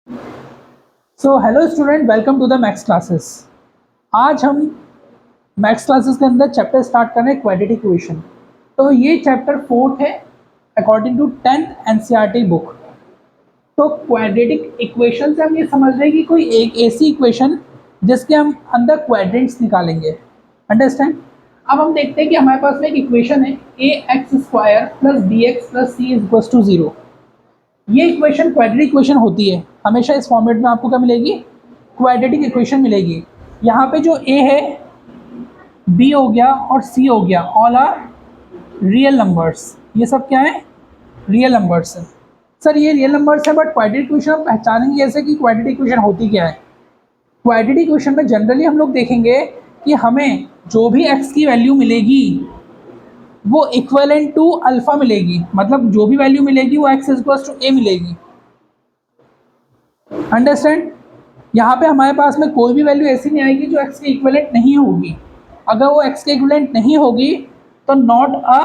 So hello student, welcome to the maths classes. आज हम maths classes के अंदर चैप्टर स्टार्ट कर रहे हैं क्वाड्रेटिक इक्वेशन। तो ये चैप्टर फोर्थ है according to 10th NCERT book. तो क्वाड्रेटिक इक्वेशन से हम ये समझ रहे हैं कि कोई एक ऐसी इक्वेशन जिसके हम अंदर क्वाड्रेंट्स निकालेंगे। अंडरस्टैंड। अब हम देखते हैं कि हमारे पास में एक इक्वेशन है a x square plus b x plus c is equal to zero. ये इक्वेशन क्वाड्रेटिक इक्वेशन होती है। हमेशा इस फॉर्मेट में आपको क्या मिलेगी? क्वाड्रेटिक इक्वेशन मिलेगी। यहाँ पे जो ए है, बी हो गया और सी हो गया, ऑल आर रियल नंबर्स। ये सब क्या है? रियल नंबर्स है। सर ये रियल नंबर्स है, बट क्वाड्रेटिक इक्वेशन हम पहचानेंगे जैसे कि क्वाड्रेटिक इक्वेशन होती क्या है। क्वाड्रेटिक इक्वेशन में जनरली हम लोग देखेंगे कि हमें जो भी एक्स की वैल्यू मिलेगी वो इक्वलेंट टू अल्फा मिलेगी। मतलब जो भी वैल्यू मिलेगी वो एक्स इक्वल टू ए मिलेगी। अंडरस्टैंड। यहाँ पे हमारे पास में कोई भी वैल्यू ऐसी नहीं आएगी जो एक्स के इक्विवेलेंट नहीं होगी। अगर वो एक्स के इक्विवेलेंट नहीं होगी तो not a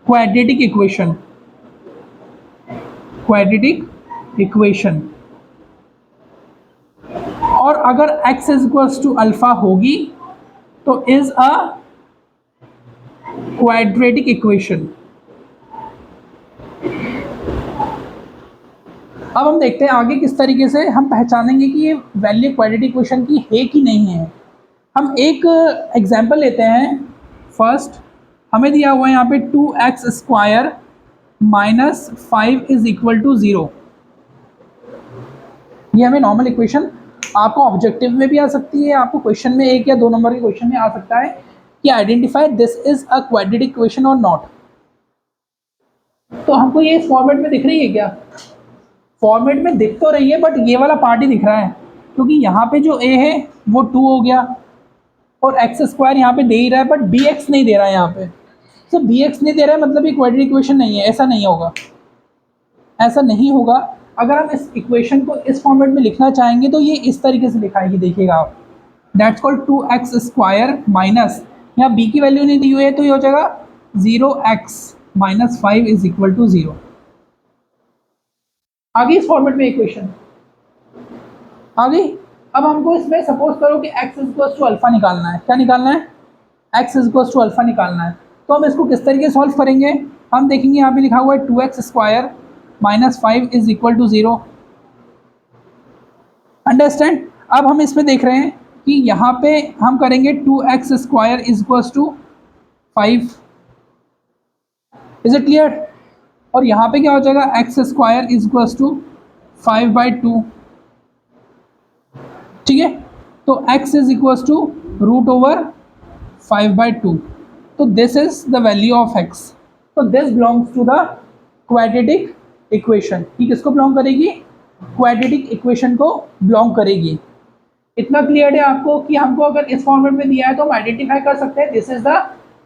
quadratic equation. Quadratic equation. और अगर x is equals to alpha होगी तो इज अ क्वाड्रेटिक इक्वेशन। अब हम देखते हैं आगे किस तरीके से हम पहचानेंगे कि ये वैल्यू क्वाड्रेटिक इक्वेशन की है कि नहीं है। हम एक एग्जाम्पल लेते हैं। फर्स्ट हमें दिया हुआ है यहाँ पे 2x square minus 5 is equal to 0। ये हमें नॉर्मल इक्वेशन आपको ऑब्जेक्टिव में भी आ सकती है, आपको क्वेश्चन में एक या दो नंबर के क्वेश्चन में आ सकता है कि identify this is a quadratic equation और नॉट। तो हमको ये इस फॉर्मेट में दिख रही है क्या? फॉर्मेट में दिख तो रही है, बट ये वाला पार्ट ही दिख रहा है, क्योंकि यहाँ पे जो a है वो 2 हो गया और एक्स स्क्वायर यहाँ पे दे ही रहा है, बट बी एक्स नहीं दे रहा है यहाँ पे। तो बी एक्स नहीं दे रहा है मतलब ये क्वाड्रेटिक इक्वेशन नहीं है। ऐसा नहीं होगा, ऐसा नहीं होगा। अगर हम इस इक्वेशन को इस फॉर्मेट में लिखना चाहेंगे तो ये इस तरीके से लिखाएगी, देखिएगा आप। That's called 2x square minus, यहाँ b की वैल्यू नहीं दी हुई है तो ये हो जाएगा 0x minus 5 is equal to 0। आगे इस फॉर्मेट में इक्वेशन आगे। अब हमको इसमें सपोज करो कि x is equal to alpha निकालना है। क्या निकालना है? x is equal to alpha निकालना है। तो हम इसको किस तरीके से सॉल्व करेंगे? हम देखेंगे यहाँ पे लिखा हुआ है 2x square minus 5 is equal to 0। Understand. अब हम इसमें देख रहे हैं कि यहाँ पे हम करेंगे 2x square is equal to 5। Is it clear? और यहाँ पे क्या हो जाएगा? x square is equal to 5/2। ठीक है। तो x is equal to root over 5/2। तो this is the value of x। तो this belongs to the quadratic equation. ये किसको बिलोंग करेगी? क्वाड्रेटिक इक्वेशन को बिलोंग करेगी। इतना क्लियर है आपको कि हमको अगर इस फॉर्मेट में दिया है तो हम आइडेंटिफाई कर सकते हैं this is the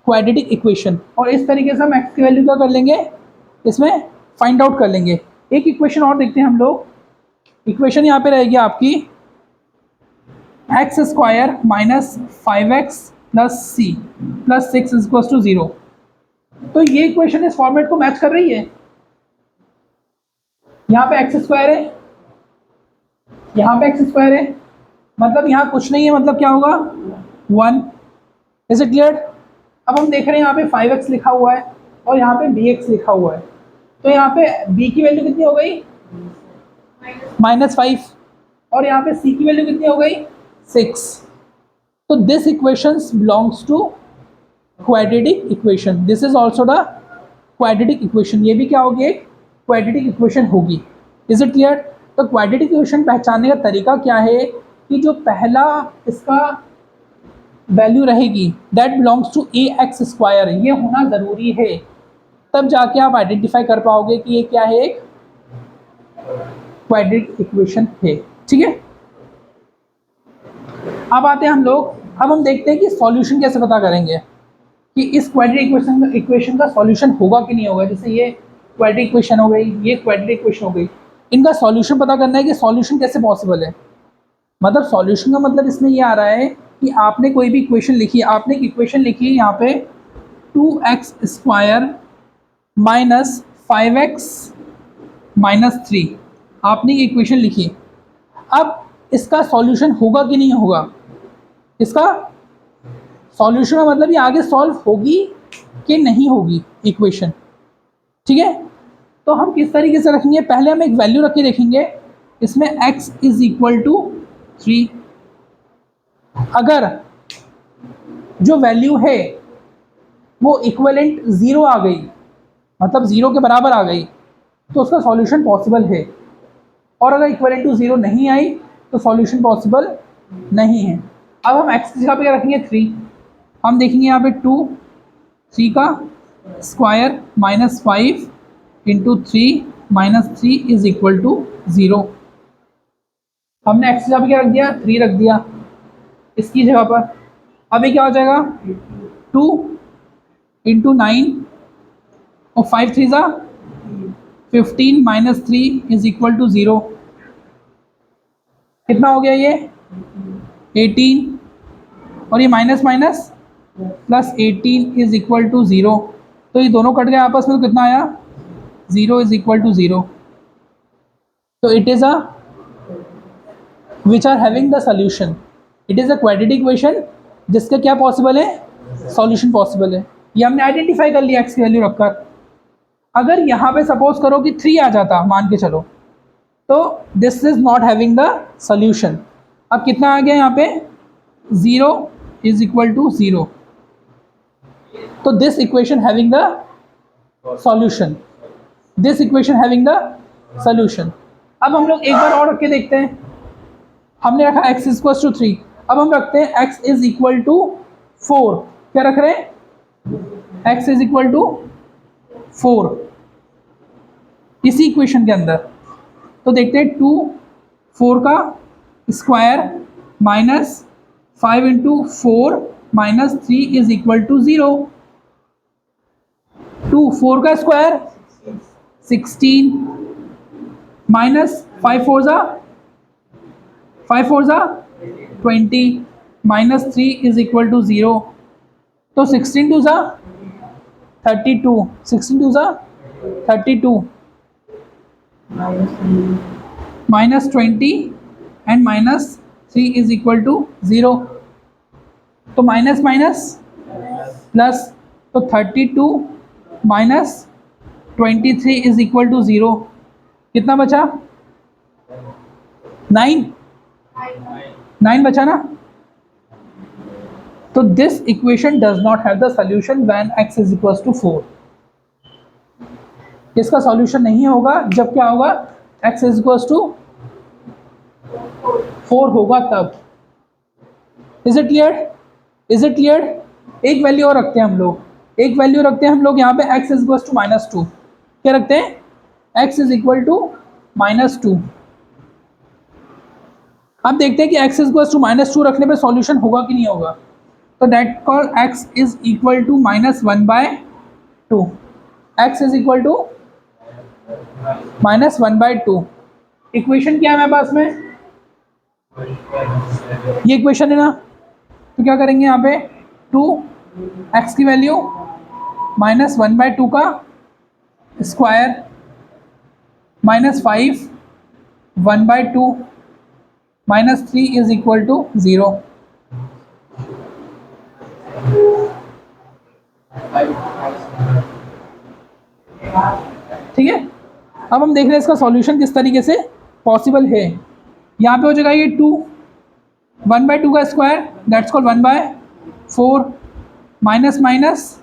quadratic equation. और इस तरीके से हम x की वैल्यू क्या कर लेंगे, इसमें फाइंड आउट कर लेंगे। एक इक्वेशन और देखते हैं हम लोग। इक्वेशन यहाँ पे रहेगी आपकी X square minus 5x plus C plus 6 is equal to 0। तो ये इक्वेशन इस फॉर्मेट को मैच कर रही है। यहाँ पे एक्स स्क्वायर है, यहाँ पे एक्स स्क्वायर है, मतलब यहाँ कुछ नहीं है, मतलब क्या होगा? 1। Is it clear? अब हम देख रहे हैं यहाँ पे 5x लिखा हुआ है और यहाँ पे bx लिखा हुआ है। तो यहाँ पे b की वैल्यू कितनी हो गई? -5। और यहाँ पे c की वैल्यू कितनी हो गई? 6। तो this equations belongs to quadratic equation. This is also the quadratic equation. ये भी क्या होगी? एक क्वाड्रेटिक इक्वेशन होगी। Is it clear? तो क्वाड्रेटिक इक्वेशन पहचानने का तरीका क्या है कि जो पहला इसका वैल्यू रहेगी that belongs to a x square, ये होना ज़रूरी है। तब जाके आप आइडेंटिफाई कर पाओगे कि ये क्या है, एक क्वाड्रेटिक इक्वेशन है। ठीक है। अब आते हैं हम लोग, अब हम देखते हैं कि सॉल्यूशन कैसे पता करेंगे कि इस क्वाड्रेटिक इक्वेशन का सॉल्यूशन होगा कि नहीं होगा। जैसे ये क्वाड्रेटिक इक्वेशन हो गई, ये क्वाड्रेटिक इक्वेशन हो गई, इनका सॉल्यूशन पता करना है कि सॉल्यूशन कैसे पॉसिबल है। मतलब सॉल्यूशन का मतलब इसमें ये आ रहा है कि आपने कोई भी इक्वेशन लिखी है, आपने एक इक्वेशन लिखी है यहाँ पे 2x square minus 5x minus 3। आपने ये इक्वेशन लिखी। अब इसका सॉल्यूशन होगा कि नहीं होगा, इसका सॉल्यूशन का मतलब ये आगे सॉल्व होगी कि नहीं होगी इक्वेशन। ठीक है, तो हम किस तरीके से रखेंगे, पहले हम एक वैल्यू रख के देखेंगे, इसमें x इज इक्वल टू 3। अगर जो वैल्यू है वो इक्वलेंट ज़ीरो आ गई, मतलब ज़ीरो के बराबर आ गई, तो उसका सॉल्यूशन पॉसिबल है। और अगर इक्वलेंट टू ज़ीरो नहीं आई तो सॉल्यूशन पॉसिबल नहीं है। अब हम x की जगह पे क्या रखेंगे, 3। हम देखेंगे यहाँ पे 2, 3 का square minus 5 into 3 minus 3 is equal to 0। हमने x की जगह पे क्या रख दिया, 3 रख दिया इसकी जगह पर। अब ये क्या हो जाएगा, 2 इंटू 9 और 5 3 ज़ा 15 माइनस 3 इज इक्वल टू 0। कितना हो गया ये, 18, और ये minus minus plus 18 is equal to 0। तो ये दोनों कट गए आपस में, तो कितना आया, 0 इज इक्वल टू 0। तो it is a which are having the solution, it is a quadratic equation जिसका क्या पॉसिबल है, सॉल्यूशन पॉसिबल है। ये हमने आइडेंटिफाई कर लिया x की वैल्यू रखकर। अगर यहाँ पे सपोज करो कि 3 आ जाता, मान के चलो, तो this is not having the solution. अब कितना आ गया यहाँ पे, 0 इज इक्वल टू 0। तो this equation having the solution, this equation having the solution. अब हम लोग एक बार और रख के देखते हैं। हमने रखा x इज इक्वल टू 3, अब हम रखते हैं x इज इक्वल टू 4। क्या रख रहे हैं, x इज इक्वल टू 4 इसी इक्वेशन के अंदर। तो देखते हैं 2 4 का square minus 5 into 4 minus 3 is equal to 0। 2 4 का स्क्वायर 16 माइनस 5 4 ज़ा 20 माइनस 3 इज इक्वल टू 0। तो 16 2 ज़ा 32, 16 2 ज़ा 32 minus 20 and minus 3 is equal to 0। तो माइनस माइनस प्लस, तो 32 माइनस 23 इज इक्वल टू 0। कितना बचा, 9 बचा ना। तो this equation does not have the solution when x is equal to 4। इसका सॉल्यूशन नहीं होगा जब क्या होगा, x इज इक्वल टू 4 होगा तब। Is it clear, is it clear. एक वैल्यू और रखते हैं हम लोग, एक वैल्यू रखते हैं हम लोग यहाँ पे, x इज इक्वल टू -2। क्या रखते हैं, x इज इक्वल टू -2। अब देखते हैं कि x इज इक्वल टू -2 रखने पे सॉल्यूशन होगा कि नहीं होगा। तो that call x is equal to -1/2। x is equal to -1/2। Equation क्या है हमारे पास में, ये इक्वेशन है ना। तो क्या करेंगे यहाँ पे, 2x की वैल्यू -1/2 का स्क्वायर -5 1/2 -3 इज इक्वल टू 0। ठीक है, अब हम देख रहे हैं इसका सॉल्यूशन किस तरीके से पॉसिबल है। यहाँ पे हो जाएगा ये 2 1/2 का square, that's called 1/4 minus minus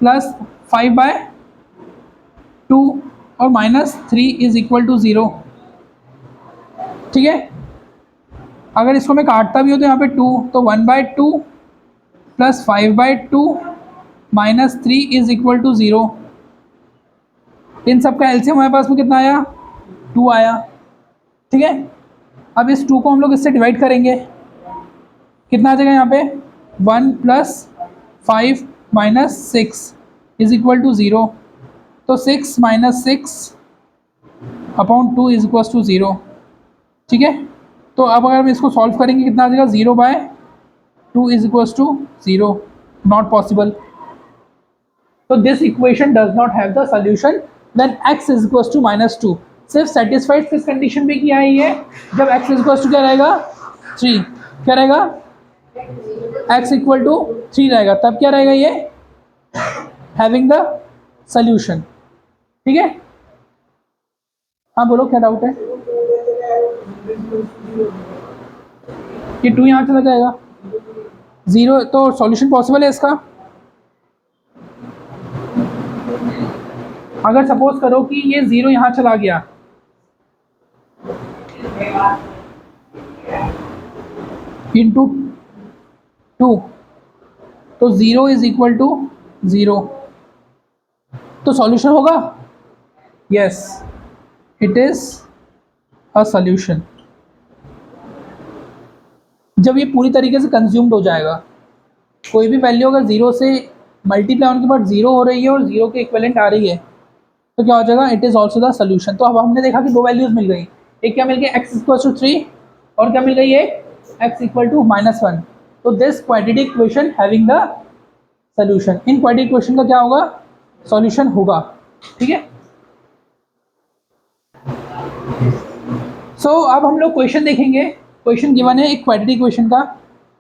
plus 5/2 और -3 इज इक्वल टू 0। ठीक है, अगर इसको मैं काटता भी हो तो यहाँ पे 2, तो 1/2 प्लस 5/2 -3 इज इक्वल टू 0। इन सब का एलसीएम हमारे पास में कितना आया, 2 आया। ठीक है, अब इस 2 को हम लोग इससे डिवाइड करेंगे, कितना आ जाएगा यहाँ पे, 1 plus 5 minus 6 is equal to 0। तो 6 minus 6 upon 2 is equal to 0। ठीक है, तो अब अगर हम इसको सॉल्व करेंगे कितना आ जाएगा, 0/2 is equal to 0, not possible. तो this equation does not have the solution when x is equal to -2। सिर्फ सेटिस्फाइड किस कंडीशन पे किया है ये, जब x इक्वल टू क्या रहेगा 3, क्या रहेगा x इक्वल टू 3 रहेगा, तब क्या रहेगा ये हैविंग द सोल्यूशन। ठीक है, हाँ बोलो क्या डाउट है। ये 2 यहाँ चला जाएगा, 0 तो सॉल्यूशन पॉसिबल है इसका। अगर सपोज करो कि ये 0 यहाँ चला गया, इंटू 2, तो 0 इज इक्वल टू 0, तो सॉल्यूशन होगा, yes it is a solution. जब ये पूरी तरीके से कंज्यूम्ड हो जाएगा, कोई भी वैल्यू अगर 0 से मल्टीप्लाई होने के बाद 0 हो रही है और 0 के इक्विवेलेंट आ रही है, तो क्या हो जाएगा, it is also the solution. तो अब हमने देखा कि 2 वैल्यूज मिल गई, एक क्या मिल गई x इक्वल टू 3 और क्या मिल गई है x इक्वल टू -1। तो this quadratic equation having the solution, इन क्वाड्रेटिक इक्वेशन का क्या होगा, सॉल्यूशन होगा। ठीक है, सो अब हम लोग क्वेश्चन देखेंगे। क्वेश्चन गिवन है एक क्वाड्रेटिक इक्वेशन का,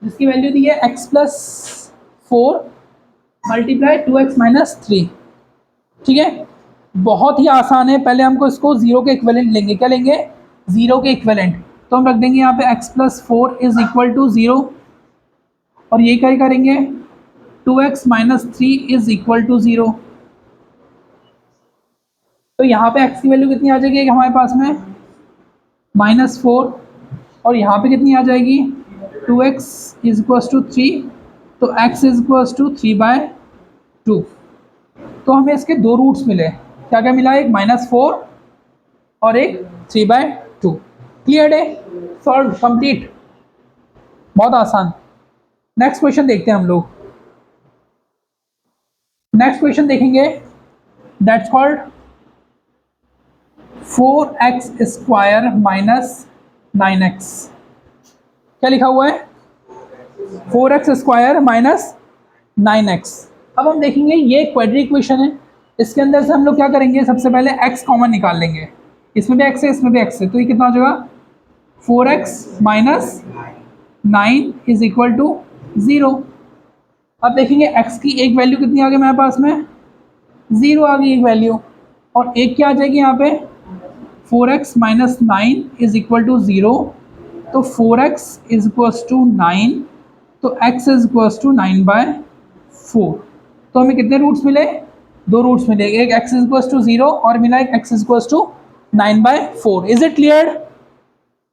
जिसकी वैल्यू दी है x plus 4 multiply 2x minus 3। ठीक है, बहुत ही आसान है। पहले हमको इसको 0 के इक्विवेलेंट लेंगे, क्या लेंगे 0 के इक्विवेलेंट, तो हम रख देंगे यहाँ पे x plus 4 is equal to 0 और ये क्या करेंगे 2x minus 3 is equal to 0। तो यहाँ पे x की वैल्यू कितनी आ जाएगी हमारे पास में -4 और यहाँ पे कितनी आ जाएगी 2x इज इक्वल टू 3, तो x इज इक्वल टू 3/2। तो हमें इसके 2 रूट्स मिले, क्या क्या मिला, एक -4 और एक 3/2। क्लियर है, सॉल्व कंप्लीट, बहुत आसान। नेक्स्ट क्वेश्चन देखते हैं हम लोग। नेक्स्ट क्वेश्चन देखेंगे, that's called 4x square minus 9x। क्या लिखा हुआ है 4x स्क्वायर माइनस 9x। अब हम देखेंगे ये क्वाड्रेटिक इक्वेशन है, इसके अंदर से हम लोग क्या करेंगे, सबसे पहले x कॉमन निकाल लेंगे, इसमें भी x है इसमें भी x है, तो ये कितना हो जाएगा 4x minus 9 is equal to 0। अब देखेंगे x की एक वैल्यू कितनी आ गई मेरे पास में 0 आ गई एक वैल्यू, और एक क्या आ जाएगी यहाँ पे 4x minus 9 is equal to 0, तो 4x इज इक्वल टू 9, तो x इज इक्वल टू 9/4। तो हमें कितने रूट्स मिले, 2 रूट्स मिले, एक x इज इक्वल टू 0 और मिला एक x is equal to 9/4। Is it clear,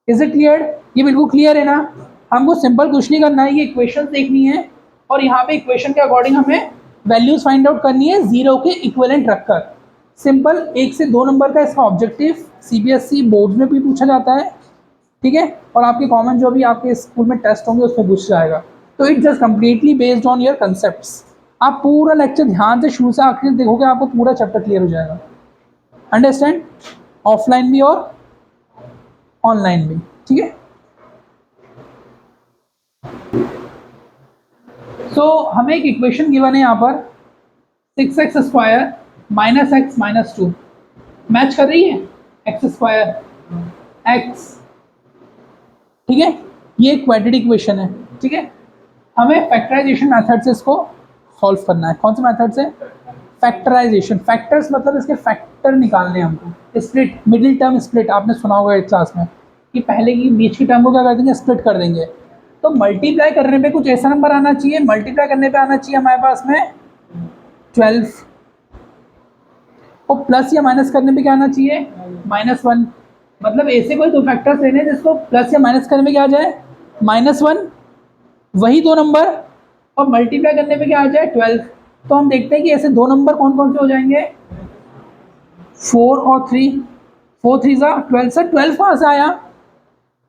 is it clear, ये बिल्कुल क्लियर है ना। हमको सिंपल कुछ नहीं करना है, ये इक्वेशन देखनी है और यहाँ पे इक्वेशन के अकॉर्डिंग हमें वैल्यूज फाइंड आउट करनी है 0 के इक्विवेलेंट रखकर। सिंपल 1 से 2 नंबर का इसका ऑब्जेक्टिव सीबीएसई बोर्ड में भी पूछा जाता है, ठीक है, और आपके कॉमन जो भी आपके स्कूल में टेस्ट होंगे उसमें पूछा जाएगा। तो it's just completely based on your concepts. आप पूरा लेक्चर ध्यान से शुरू से आखिर देखोगे, आपको पूरा चैप्टर क्लियर हो जाएगा। अंडरस्टैंड, ऑफलाइन भी और ऑनलाइन भी, ठीक है। सो हमें एक इक्वेशन गिवन है यहाँ पर 6x square minus x minus 2 match कर रही है x स्क्वायर x, ठीक है, ये क्वाड्रेटिक इक्वेशन है, ठीक है। हमें फैक्टराइजेशन मेथड से इसको सॉल्व करना है। कौन से मेथड से, फैक्टराइजेशन, फैक्टर्स मतलब इसके फैक्टर निकालने हैं हमको। स्प्लिट, मिडिल टर्म स्प्लिट आपने सुना होगा एक क्लास में कि पहले की बीच की टर्म को क्या कर देंगे, स्प्लिट कर देंगे। तो मल्टीप्लाई करने पे कुछ ऐसा नंबर आना चाहिए, मल्टीप्लाई करने पे आना चाहिए हमारे पास में 12, और प्लस या माइनस करने पे क्या आना चाहिए -1। मतलब ऐसे कोई 2 फैक्टर्स लेने जिसको प्लस या माइनस करने पे क्या आ जाए -1, वही 2 नंबर, और मल्टीप्लाई करने पे क्या आ जाए 12। तो हम देखते हैं कि ऐसे 2 नंबर कौन कौन से हो जाएंगे 4 और 3, 4 3 ज़ा 12, सर 12 कहाँ से आया,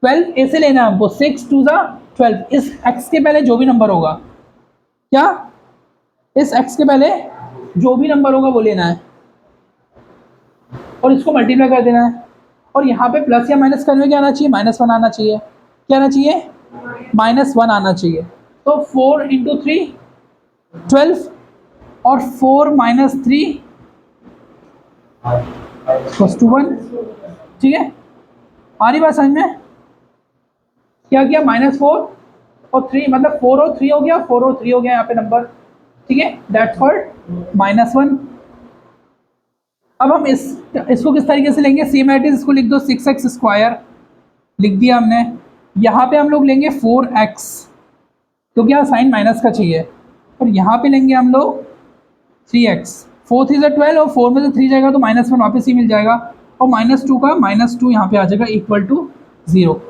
12 ऐसे लेना है हमको, 6 2 ज़ा 12, इस x के पहले जो भी नंबर होगा, क्या इस x के पहले जो भी नंबर होगा वो लेना है और इसको मल्टीप्लाई कर देना है। और यहाँ पे प्लस या माइनस करने में क्या आना चाहिए -1 आना चाहिए, क्या आना चाहिए -1 आना चाहिए। तो 4 × 3 12 और 4 - 3 = 1, ठीक है, आ रही बात समझ में? क्या किया, -4 और 3, मतलब 4 और 3 हो गया, 4 और 3 हो गया यहाँ पे नंबर, ठीक है, दैट्स कॉल्ड -1। अब हम इसको किस तरीके से लेंगे, सेम एट इज, इसको लिख दो 6x² लिख दिया हमने। यहाँ पे हम लोग लेंगे 4x, तो क्या साइन माइनस का चाहिए, और यहाँ पे लेंगे हम लोग 3x। 4 3 12 और 4 में से 3 जाएगा तो -1 वापस ही मिल जाएगा, और -2 का -2 यहाँ पे आ जाएगा इक्वल टू 0।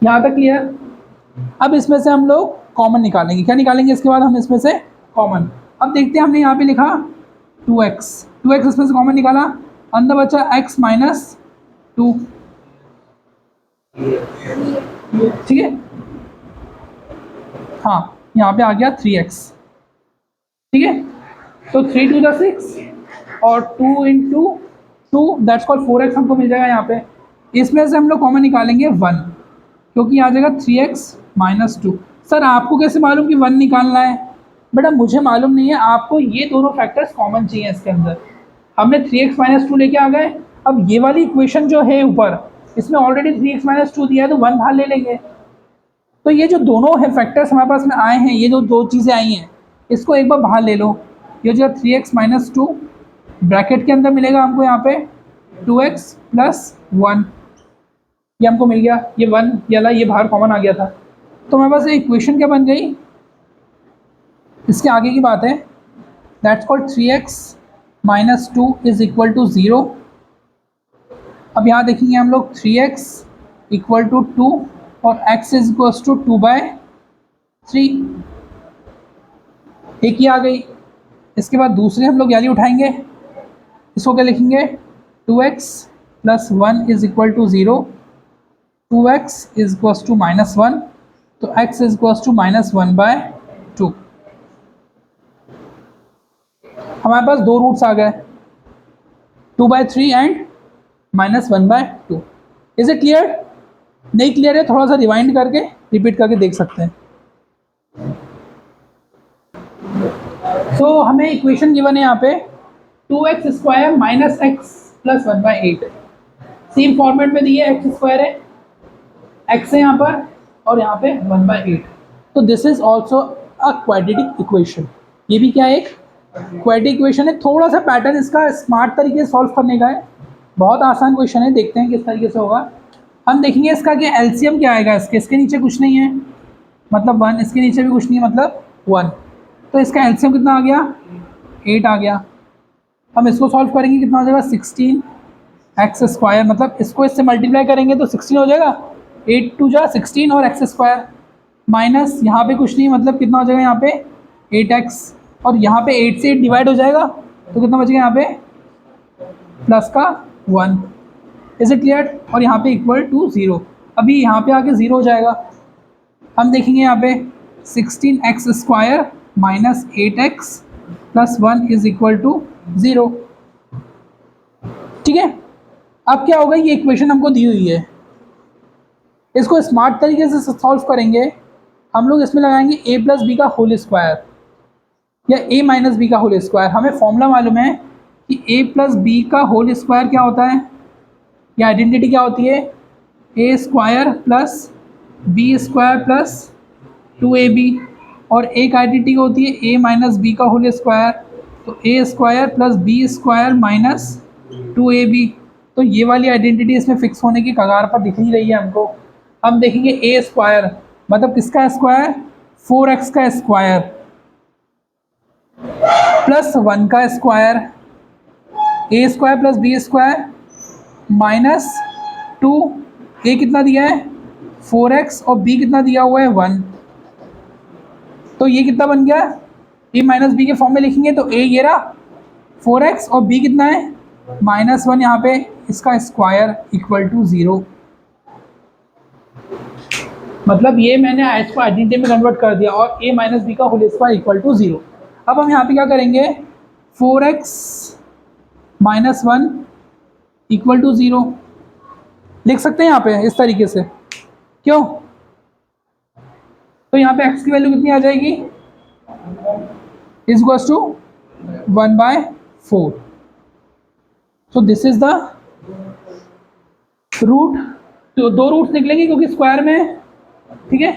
यहाँ तक क्लियर? अब इसमें से हम लोग कॉमन निकालेंगे, क्या निकालेंगे इसके बाद हम इसमें से कॉमन। अब देखते हैं, हमने यहाँ पे लिखा 2x, 2x इसमें से कॉमन निकाला, अंदर बचा x -2, ठीक है, हाँ यहाँ पे आ गया 3x, ठीक है, तो 3 2 6 और 2 इंटू 2 दैट्स कॉल्ड 4x हमको मिल जाएगा यहाँ पे। इसमें से हम लोग कॉमन निकालेंगे 1, क्योंकि आ जाएगा 3x -2। सर आपको कैसे मालूम कि 1 निकालना है? बेटा मुझे मालूम नहीं है, आपको ये दोनों फैक्टर्स कॉमन चाहिए इसके अंदर। हमने 3x -2 लेके आ गए, अब ये वाली इक्वेशन जो है ऊपर, इसमें ऑलरेडी 3x -2 दिया है, तो 1 बाहर ले लेंगे। तो ये जो दोनों है फैक्टर्स हमारे पास में आए हैं, ये जो दो चीज़ें आई हैं, इसको एक बार बाहर ले लो। ये जो 3x -2 ब्रैकेट के अंदर मिलेगा हमको यहाँ पे 2x + 1, ये हमको मिल गया, ये 1 ये बाहर कॉमन आ गया था। तो हमारे पास इक्वेशन क्या बन गई, इसके आगे की बात है, दैट्स कॉल्ड 3x -2 = 0। अब यहाँ देखेंगे हम लोग 3x = 2 और x = 2/3, एक ही आ गई। इसके बाद दूसरे हम लोग वैल्यू उठाएंगे, इसको क्या लिखेंगे, 2x + 1 = 0, 2x = -1, तो x = -1/2। हमारे पास दो रूट्स आ गए, 2/3 एंड -1/2। Is it clear? नहीं क्लियर है, थोड़ा सा रिवाइंड करके रिपीट करके देख सकते हैं। हमें इक्वेशन गिवन है यहाँ पे 2x² - x + 1/8, सेम फॉर्मेट में दी है, x² है, x है यहाँ पर, और यहाँ पे 1/8। तो this is also a quadratic equation, ये भी क्या है, एक क्वाड्रेटिक इक्वेशन है। थोड़ा सा पैटर्न इसका स्मार्ट तरीके से सॉल्व करने का है, बहुत आसान क्वेश्चन है, देखते हैं किस तरीके से होगा। हम देखेंगे इसका कि एलसीएम क्या आएगा, इसके नीचे कुछ नहीं है मतलब 1, इसके नीचे भी कुछ नहीं है मतलब 1, तो इसका एलसीएम कितना आ गया, 8 आ गया। हम इसको सॉल्व करेंगे, कितना हो जाएगा, 16x², मतलब इसको इससे मल्टीप्लाई करेंगे तो 16 हो जाएगा, 8 2 जा 16 और x², माइनस यहाँ पे कुछ नहीं, मतलब कितना हो जाएगा यहाँ पे 8x, और यहाँ पे 8 से 8 डिवाइड हो जाएगा, तो कितना बचेगा यहाँ पे प्लस का 1। Is it clear? और यहाँ पे = 0, अभी यहाँ पे आके 0 हो जाएगा। हम देखेंगे यहाँ पे 16x² - 8x + 1 = 0, ठीक है। अब क्या होगा, ये इक्वेशन हमको दी हुई है, इसको स्मार्ट तरीके से सॉल्व करेंगे। हम लोग इसमें लगाएंगे a + b का होल स्क्वायर या a - b का होल स्क्वायर। हमें फॉर्मूला मालूम है कि a + b का होल स्क्वायर क्या होता है, या आइडेंटिटी क्या होती है, a² + b² + 2ab, और एक आइडेंटिटी होती है a - b का होल स्क्वायर, तो a² + b² - 2ab। तो ये वाली आइडेंटिटी इसमें फिक्स होने की कगार पर दिख नहीं रही है हमको। हम देखेंगे a² मतलब किसका स्क्वायर, 4x का स्क्वायर प्लस 1 का स्क्वायर, a² + b² - 2, a कितना दिया है 4x और b कितना दिया हुआ है 1, तो ये कितना बन गया, a - b के फॉर्म में लिखेंगे तो a ये रहा 4x और b कितना है -1, यहाँ पे इसका स्क्वायर = 0। मतलब ये मैंने इसको आइडेंटिटी में कन्वर्ट कर दिया, और a - b का होल स्क्वायर = 0। अब हम यहाँ पे क्या करेंगे, 4x - 1 = 0 लिख सकते हैं यहाँ पे इस तरीके से, क्यों? तो यहाँ पे x की वैल्यू कितनी आ जाएगी, = 1/4। So this is the root, तो दो रूट्स निकलेंगे क्योंकि स्क्वायर में, ठीक है,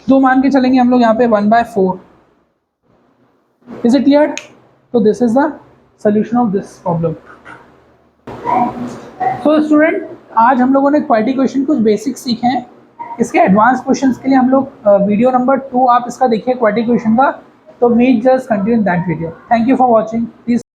दो मान के चलेंगे हम लोग यहाँ पे 1/4। Is it clear? तो this is the solution of this problem. So student, आज हम लोगों ने क्वाड्रेटिक इक्वेशन कुछ बेसिक्स सीखे हैं। इसके एडवांस क्वेश्चंस के लिए हम लोग वीडियो नंबर 2 आप इसका देखिए क्वाड्रेटिक इक्वेशन का, तो we just continue that video. Thank you for watching. Please